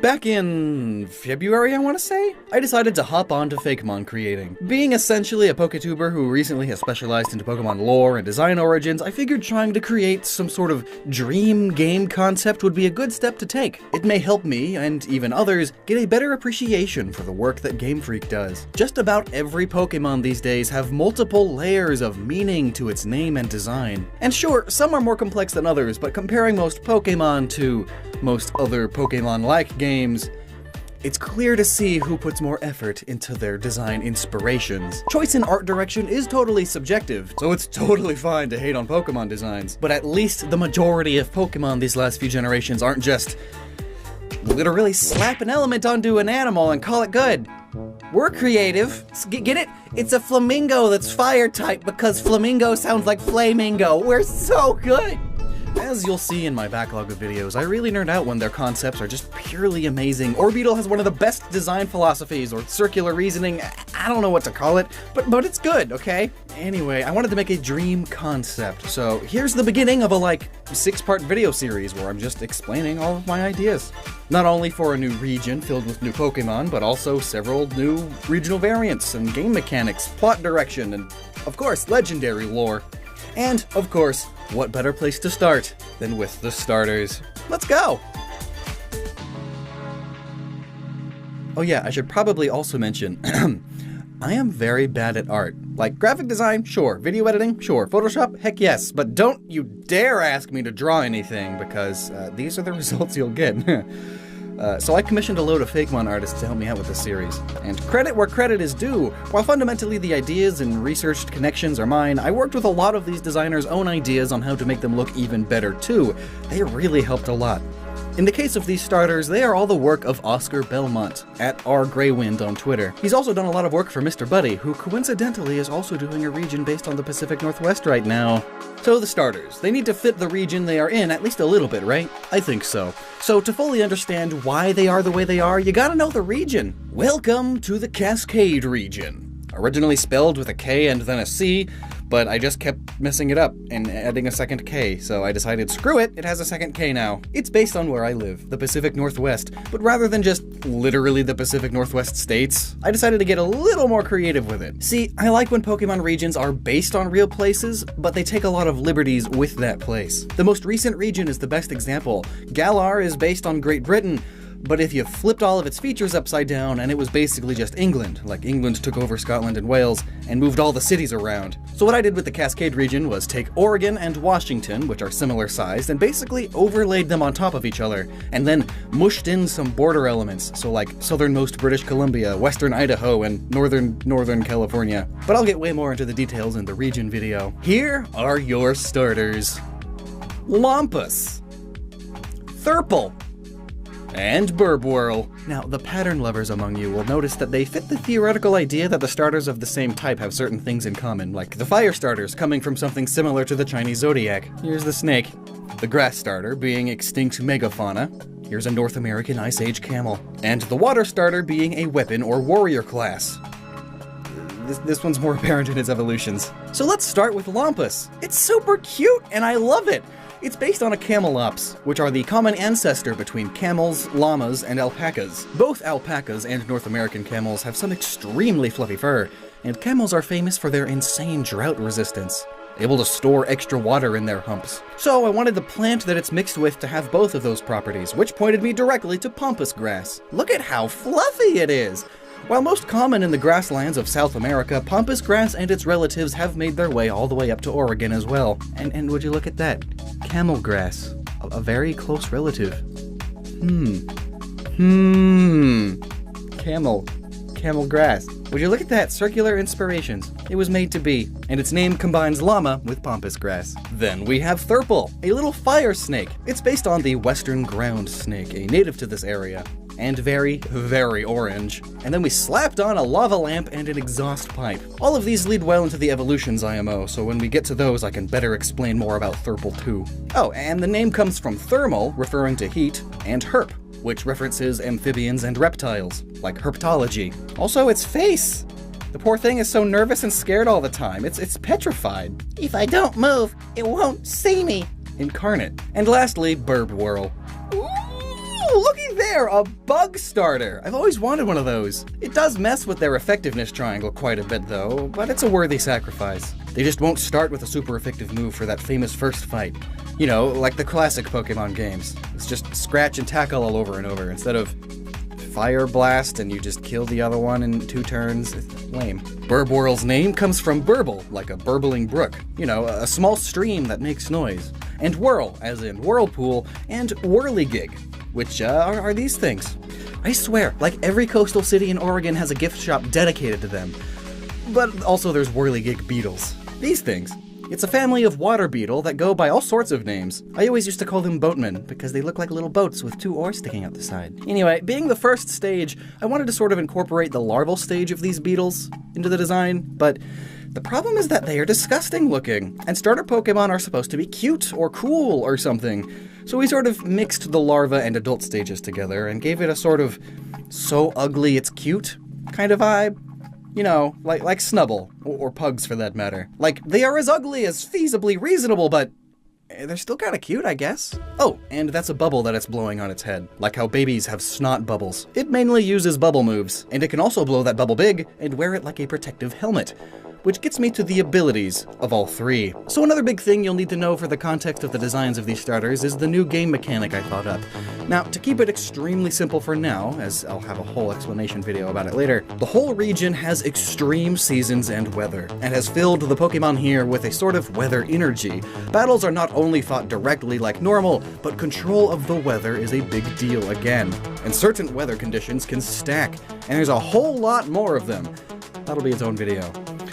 Back in February, I want to say, I decided to hop onto Fakemon creating. Being essentially a PokeTuber who recently has specialized into Pokemon lore and design origins, I figured trying to create some sort of dream game concept would be a good step to take. It may help me, and even others, get a better appreciation for the work that Game Freak does. Just about every Pokemon these days have multiple layers of meaning to its name and design. And sure, some are more complex than others, but comparing most Pokemon to most other Pokemon-like games, it's clear to see who puts more effort into their design inspirations. Choice in art direction is totally subjective, so it's totally fine to hate on Pokemon designs. But at least the majority of Pokemon these last few generations aren't just literally slap an element onto an animal and call it good. We're creative. Get it? It's a flamingo that's fire type because flamingo sounds like flamingo. We're so good! As you'll see in my backlog of videos, I really nerd out when their concepts are just purely amazing. Orbeetle has one of the best design philosophies, or circular reasoning, I don't know what to call it, but it's good, okay? Anyway, I wanted to make a dream concept, so here's the beginning of a, 6-part video series where I'm just explaining all of my ideas. Not only for a new region filled with new Pokemon, but also several new regional variants and game mechanics, plot direction, and, of course, legendary lore. And, of course, what better place to start than with the starters? Let's go! Oh yeah, I should probably also mention, I am very bad at art. Like, graphic design, sure. Video editing, sure. Photoshop, heck yes. But don't you dare ask me to draw anything, because these are the results you'll get. So I commissioned a load of Fakemon artists to help me out with this series. And credit where credit is due. While fundamentally the ideas and researched connections are mine, I worked with a lot of these designers' own ideas on how to make them look even better too. They really helped a lot. In the case of these starters, they are all the work of Oscar Belmont, at rgreywind on Twitter. He's also done a lot of work for Mr. Buddy, who coincidentally is also doing a region based on the Pacific Northwest right now. So the starters, they need to fit the region they are in at least a little bit, right? I think so. So to fully understand why they are the way they are, you gotta know the region. Welcome to the Cascade region. Originally spelled with a K and then a C, but I just kept messing it up and adding a second K, so I decided screw it, it has a second K now. It's based on where I live, the Pacific Northwest, but rather than just literally the Pacific Northwest states, I decided to get a little more creative with it. See, I like when Pokemon regions are based on real places, but they take a lot of liberties with that place. The most recent region is the best example. Galar is based on Great Britain, but if you flipped all of its features upside down and it was basically just England, like England took over Scotland and Wales and moved all the cities around. So what I did with the Cascade region was take Oregon and Washington, which are similar sized, and basically overlaid them on top of each other, and then mushed in some border elements, so like southernmost British Columbia, western Idaho, and northern California. But I'll get way more into the details in the region video. Here are your starters. Lompus, Thurple, and Burbwhirl. Now, the pattern lovers among you will notice that they fit the theoretical idea that the starters of the same type have certain things in common, like the fire starters coming from something similar to the Chinese zodiac. Here's the snake. The grass starter being extinct megafauna. Here's a North American Ice Age camel. And the water starter being a weapon or warrior class. This one's more apparent in its evolutions. So let's start with Lompus. It's super cute, and I love it. It's based on a camelops, which are the common ancestor between camels, llamas, and alpacas. Both alpacas and North American camels have some extremely fluffy fur, and camels are famous for their insane drought resistance, able to store extra water in their humps. So I wanted the plant that it's mixed with to have both of those properties, which pointed me directly to pampas grass. Look at how fluffy it is! While most common in the grasslands of South America, pampas grass and its relatives have made their way all the way up to Oregon as well. And would you look at that? Camel grass. A very close relative. Camel grass. Would you look at that? Circular inspirations. It was made to be. And its name combines llama with pampas grass. Then we have Thurple, a little fire snake. It's based on the western ground snake, a native to this area. And very, very orange. And then we slapped on a lava lamp and an exhaust pipe. All of these lead well into the evolutions IMO, so when we get to those I can better explain more about Thurple too. Oh, and the name comes from thermal, referring to heat, and herp, which references amphibians and reptiles, like herpetology. Also, its face! The poor thing is so nervous and scared all the time, it's petrified. If I don't move, it won't see me. Incarnate. And lastly, Burbwhirl. Ooh, look at there, a bug starter! I've always wanted one of those. It does mess with their effectiveness triangle quite a bit though, but it's a worthy sacrifice. They just won't start with a super effective move for that famous first fight. You know, like the classic Pokemon games. It's just scratch and tackle all over and over instead of fire blast and you just kill the other one in 2 turns. It's lame. Burbwhirl's name comes from burble, like a burbling brook. You know, a small stream that makes noise. And whirl, as in whirlpool, and whirligig, which are these things. I swear, like every coastal city in Oregon has a gift shop dedicated to them. But also there's whirligig beetles. These things. It's a family of water beetle that go by all sorts of names. I always used to call them boatmen, because they look like little boats with 2 oars sticking out the side. Anyway, being the first stage, I wanted to sort of incorporate the larval stage of these beetles into the design, but the problem is that they are disgusting looking, and starter Pokemon are supposed to be cute or cool or something. So we sort of mixed the larva and adult stages together and gave it a sort of so ugly it's cute kind of vibe. You know, like Snubble, or Pugs for that matter. Like, they are as ugly as feasibly reasonable, but they're still kinda cute, I guess. Oh, and that's a bubble that it's blowing on its head, like how babies have snot bubbles. It mainly uses bubble moves, and it can also blow that bubble big and wear it like a protective helmet. Which gets me to the abilities of all 3. So another big thing you'll need to know for the context of the designs of these starters is the new game mechanic I thought up. Now, to keep it extremely simple for now, as I'll have a whole explanation video about it later, the whole region has extreme seasons and weather, and has filled the Pokemon here with a sort of weather energy. Battles are not only fought directly like normal, but control of the weather is a big deal again. And certain weather conditions can stack, and there's a whole lot more of them. That'll be its own video.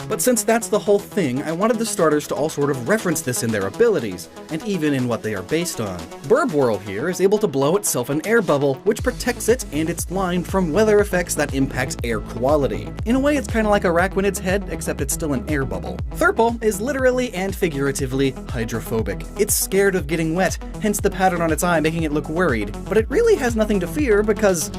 But since that's the whole thing, I wanted the starters to all sort of reference this in their abilities, and even in what they are based on. Burbwhirl here is able to blow itself an air bubble, which protects it and its line from weather effects that impact air quality. In a way, it's kinda like Araquanid's head, except it's still an air bubble. Thurple is literally and figuratively hydrophobic. It's scared of getting wet, hence the pattern on its eye making it look worried. But it really has nothing to fear because,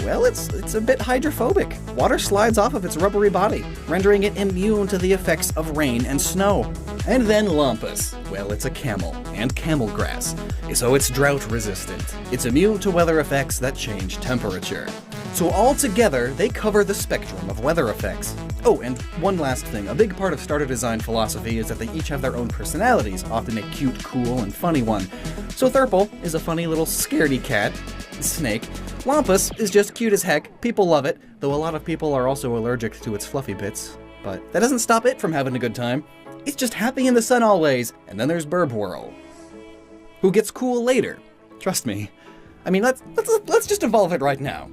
well, it's a bit hydrophobic. Water slides off of its rubbery body, rendering it immune to the effects of rain and snow. And then Lampus. Well, it's a camel, and camel grass, so it's drought resistant. It's immune to weather effects that change temperature. So all together, they cover the spectrum of weather effects. Oh, and one last thing. A big part of starter design philosophy is that they each have their own personalities, often a cute, cool, and funny one. So Thurple is a funny little scaredy cat, snake. Lampus is just cute as heck, people love it, though a lot of people are also allergic to its fluffy bits. But that doesn't stop it from having a good time. It's just happy in the sun always, and then there's Burbwhirl, who gets cool later. Trust me. I mean, let's just evolve it right now.